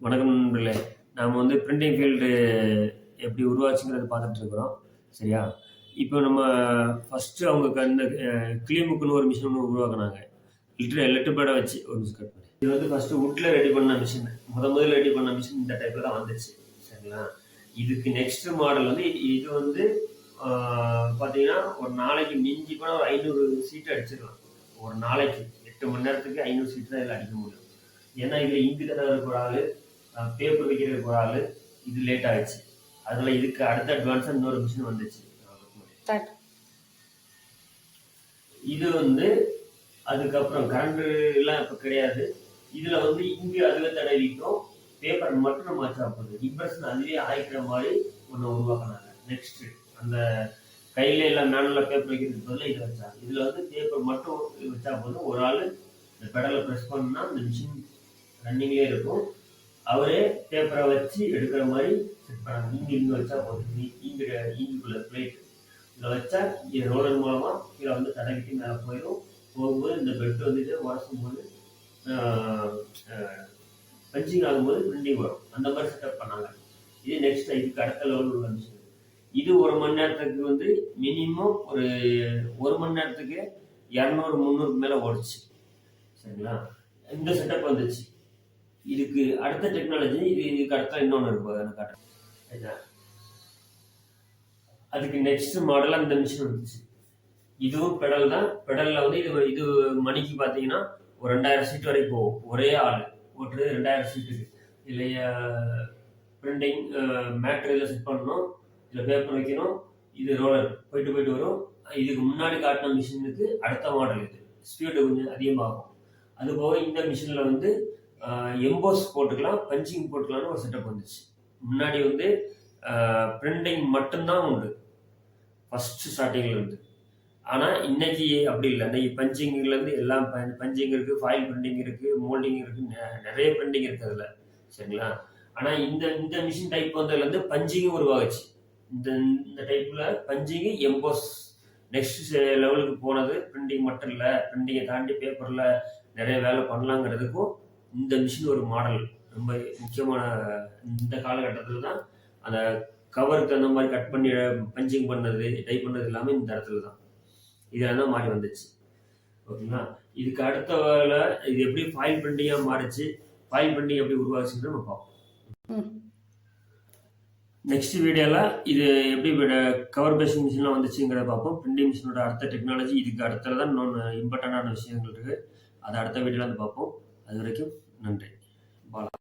வணக்கம் நண்பர்களே. நாம் பிரிண்டிங் ஃபீல்டு எப்படி உருவாச்சுங்கிறத பார்த்துட்டு இருக்கிறோம். சரியா? இப்போ நம்ம ஃபஸ்ட்டு அவங்க அந்த கிளிமுக்குன்னு ஒரு மிஷின் ஒன்று உருவாக்குனாங்க. லெட்டர் பேடை வச்சு ஒரு மிஷின் கட் பண்ணி இது ஃபஸ்ட்டு வுட்டில் ரெடி பண்ண மிஷின். முதல்ல ரெடி பண்ண மிஷின் இந்த டைப்பில் தான் வந்துச்சு. சரிங்களா? இதுக்கு நெக்ஸ்ட் மாடல் இது பார்த்தீங்கன்னா ஒரு நாளைக்கு மிஞ்சி போனால் ஒரு 500 சீட்டு அடிச்சிடலாம். ஒரு நாளைக்கு 8 மணி நேரத்துக்கு 500 சீட்டு தான் இதில் அடிக்க முடியும். ஏன்னா இதில் இங்கு தடவுறதுக்கு ஒரு ஆள், பேப்பர் வைக்கிறதுக்கு ஒரு ஆள், இது லேட் ஆகிடுச்சு. அதனால இதுக்கு அடுத்த அட்வான்ஸாக இன்னொரு மிஷின் வந்துச்சு. இது அதுக்கப்புறம் கரண்ட் எல்லாம் இப்போ கிடையாது. இதில் இங்கு அதுவே தடவிக்கும், பேப்பர் மட்டும் நம்ம வச்சா போகுது. இம்ப்ரெஷன் அதுவே ஆயிக்கிற மாதிரி ஒன்று உருவாக்கினாங்க. நெக்ஸ்ட் அந்த கையில எல்லாம் மேனுவலாக பேப்பர் வைக்கிறதுக்கு பதிலாக இதை வச்சாங்க. இதில் பேப்பர் மட்டும் வச்சா போதும். ஒரு ஆள் இந்த பெடலை ப்ரெஸ் பண்ணா இந்த மிஷின் ரன்னிங்லேயே இருக்கும். அவரே பேப்பரை வச்சு எடுக்கிற மாதிரி செட் பண்ணாங்க. இங்கே வச்சா போதும். இங்குக்குள்ள பிளேட் இதில் வச்சா ரோலர் மூலமாக கீழே தடவிட்டு மேலே போகும்போது இந்த பெட் உரசும் போது பஞ்சிங் ஆகும்போது பிரிண்டிங் வரும். அந்த மாதிரி செட்டப் பண்ணாங்க. இது நெக்ஸ்ட் இதுக்கு அடுத்த லெவல் உள்ள மிஷின். இது ஒரு மணி நேரத்துக்கு மினிமம் ஒரு மணி நேரத்துக்கு 200-300 மேலே ஓடிச்சு. சரிங்களா? இந்த செட்டப் வந்துச்சு. இதுக்கு அடுத்த டெக்னாலஜி இதுக்கு அடுத்த இன்னொன்று இருக்கும். காட்டுறேன். அதுக்கு நெக்ஸ்ட் மாடலாக இந்த மிஷின் வந்துச்சு. இதுவும் பெடல் தான். பெடலில் இது மணிக்கு பார்த்தீங்கன்னா ஒரு 2000 சீட் வரைக்கும் போகும். ஒரே ஆள் ஓட்டுறது 2000 சீட்டுக்கு. இல்லையா பிரிண்டிங் மேட்ரியில் செட் பண்ணணும், இதில் பேப்பர் வைக்கணும். இது ரோலர் போயிட்டு வரும். இதுக்கு முன்னாடி காட்டின மிஷினுக்கு அடுத்த மாடல் இது. ஸ்பீடு கொஞ்சம் அதிகமாகும். அதுபோக இந்த மிஷினில் எம்போஸ் போட்டுக்கலாம், பஞ்சிங் போட்டுக்கலாம்னு ஒரு செட்டப் வந்துச்சு. முன்னாடி பிரிண்டிங் மட்டும்தான் உண்டு ஃபஸ்ட்டு ஸ்டார்டிங்கில் ஆனால் இன்னைக்கு அப்படி இல்லை. இன்னைக்கு பஞ்சிங்லேருந்து எல்லாம் பஞ்சிங் இருக்குது, ஃபாயில் பிரிண்டிங் இருக்குது, மோல்டிங் இருக்குது, நிறைய பிரிண்டிங் இருக்குது அதில். சரிங்களா? ஆனால் இந்த மிஷின் டைப் வந்ததுலேருந்து பஞ்சிங்கும் உருவாகுச்சு. இந்த டைப்பில் பஞ்சிங்கு எம்போஸ் நெக்ஸ்ட் லெவலுக்கு போனது. பிரிண்டிங் மட்டும் இல்லை, பிரிண்டிங்கை தாண்டி பேப்பரில் நிறைய வேலை பண்ணலாங்கிறதுக்கும் இந்த மிஷின் ஒரு மாடல். ரொம்ப முக்கியமான இந்த காலகட்டத்தில் தான் அந்த கவருக்கு அந்த மாதிரி கட் பண்ணி பஞ்சிங் பண்ணது, டைப் பண்ணது எல்லாமே இந்த இடத்துல தான். இதெல்லாம் தான் மாறி வந்துச்சு. ஓகேங்களா? இதுக்கு அடுத்த வேலை இது எப்படி ஃபாயில் பிரிண்டிங்காக மாறிச்சு, ஃபாயில் பிரிண்டிங் எப்படி உருவாச்சுன்னு நம்ம பார்ப்போம். நெக்ஸ்ட் வீடியோவில் இது எப்படி கவர் பேசிங் மிஷின்லாம் வந்துச்சுங்கிறத பார்ப்போம். பிரிண்டிங் மிஷினோட அடுத்த டெக்னாலஜி இதுக்கு அடுத்தது தான் இன்னொன்று இம்பார்ட்டண்டான விஷயங்கள் இருக்குது. அதை அடுத்த வீடியோவில் பார்ப்போம். அது வரைக்கும் நன்றி. பாலா.